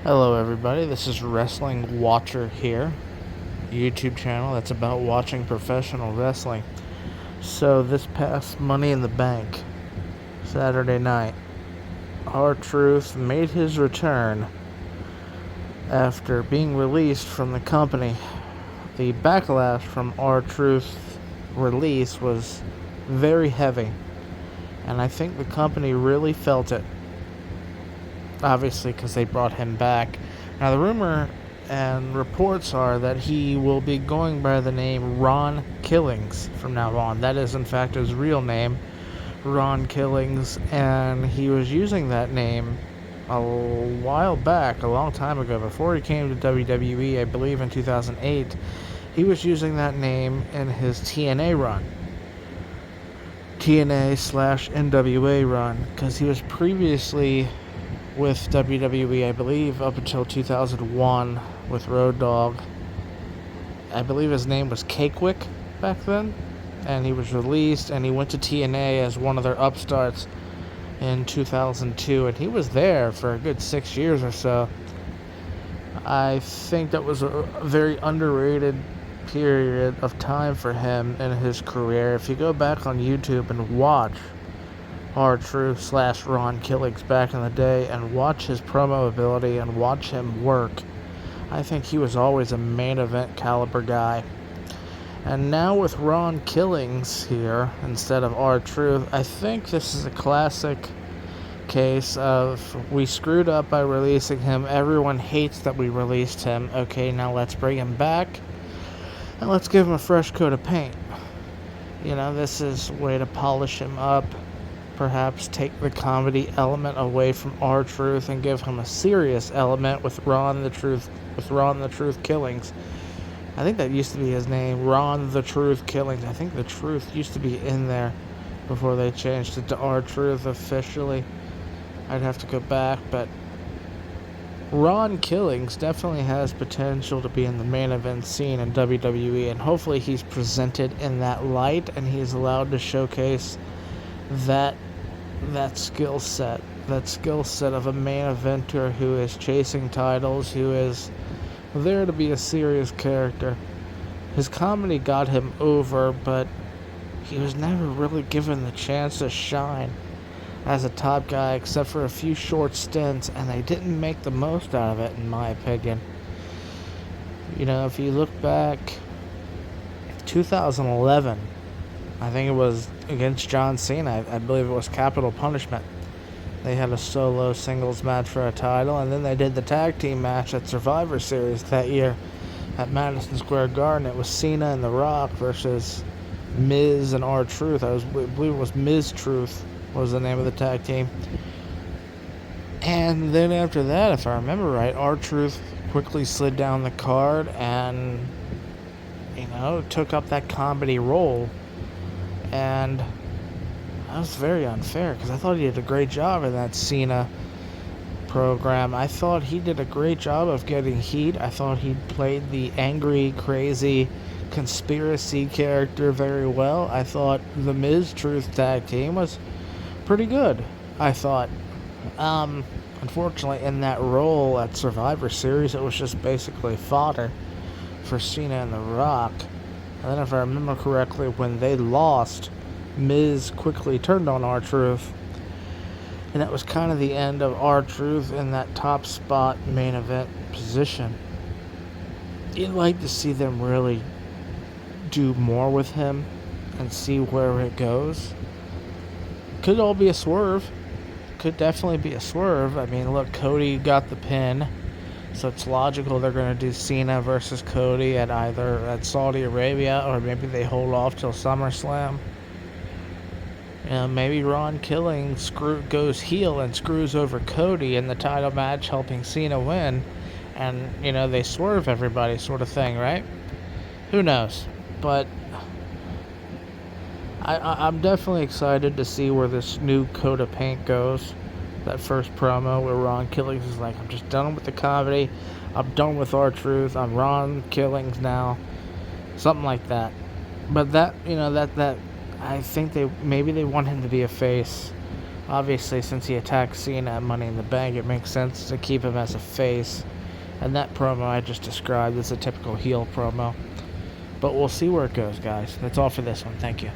Hello, everybody. This is Wrestling Watcher here, a YouTube channel that's about watching professional wrestling. So, this past Money in the Bank, Saturday night, R-Truth made his return after being released from the company. The backlash from R-Truth's release was very heavy, and I think the company really felt it. Obviously, because they brought him back. Now, the rumor and reports are that he will be going by the name Ron Killings from now on. That is, in fact, his real name, Ron Killings, and he was using that name a while back, a long time ago, before he came to WWE, I believe in 2008. He was using that name in his TNA run. TNA/NWA run, because he was previously with WWE, I believe, up until 2001 with Road Dogg. I believe his name was Cakewick back then, and he was released, and he went to TNA as one of their upstarts in 2002, and he was there for a good 6 years or so. I think that was a very underrated period of time for him in his career. If you go back on YouTube and watch R-Truth/Ron Killings back in the day and watch his promo ability and watch him work, I think he was always a main event caliber guy. And now with Ron Killings here instead of R-Truth, I think this is a classic case of we screwed up by releasing him. Everyone hates that we released him. Okay, now let's bring him back and let's give him a fresh coat of paint. This is a way to polish him up. Perhaps take the comedy element away from R-Truth and give him a serious element with Ron the Truth Killings. I think that used to be his name, Ron the Truth Killings. I think the Truth used to be in there before they changed it to R-Truth officially. I'd have to go back, but Ron Killings definitely has potential to be in the main event scene in WWE, and hopefully he's presented in that light and he's allowed to showcase that skill set of a main eventer who is chasing titles, who is there to be a serious character. His comedy got him over, but he was never really given the chance to shine as a top guy except for a few short stints, and they didn't make the most out of it, in my opinion. If you look back, 2011, I think it was against John Cena. I believe it was Capital Punishment. They had a solo singles match for a title, and then they did the tag team match at Survivor Series that year at Madison Square Garden. It was Cena and The Rock versus Miz and R-Truth. I believe it was Miz Truth was the name of the tag team. And then after that, if I remember right, R-Truth quickly slid down the card and, took up that comedy role. And that was very unfair because I thought he did a great job in that Cena program. I thought he did a great job of getting heat. I thought he played the angry, crazy conspiracy character very well. I thought the Miz Truth tag team was pretty good, I thought. Unfortunately, in that role at Survivor Series, it was just basically fodder for Cena and The Rock. And then if I remember correctly, when they lost, Miz quickly turned on R-Truth. And that was kind of the end of R-Truth in that top spot main event position. You'd like to see them really do more with him and see where it goes. Could all be a swerve. Could definitely be a swerve. I mean, look, Cody got the pin. So it's logical they're going to do Cena versus Cody at Saudi Arabia, or maybe they hold off till SummerSlam. Maybe Ron Killings goes heel and screws over Cody in the title match, helping Cena win. And, they swerve everybody sort of thing, right? Who knows? But I'm definitely excited to see where this new coat of paint goes. That first promo where Ron Killings is like, I'm just done with the comedy. I'm done with R-Truth. I'm Ron Killings now. Something like that. But that I think they want him to be a face Obviously, since he attacked Cena at Money in the Bank, it makes sense to keep him as a face. And that promo I just described is a typical heel promo. But we'll see where it goes, guys. That's all for this one. Thank you.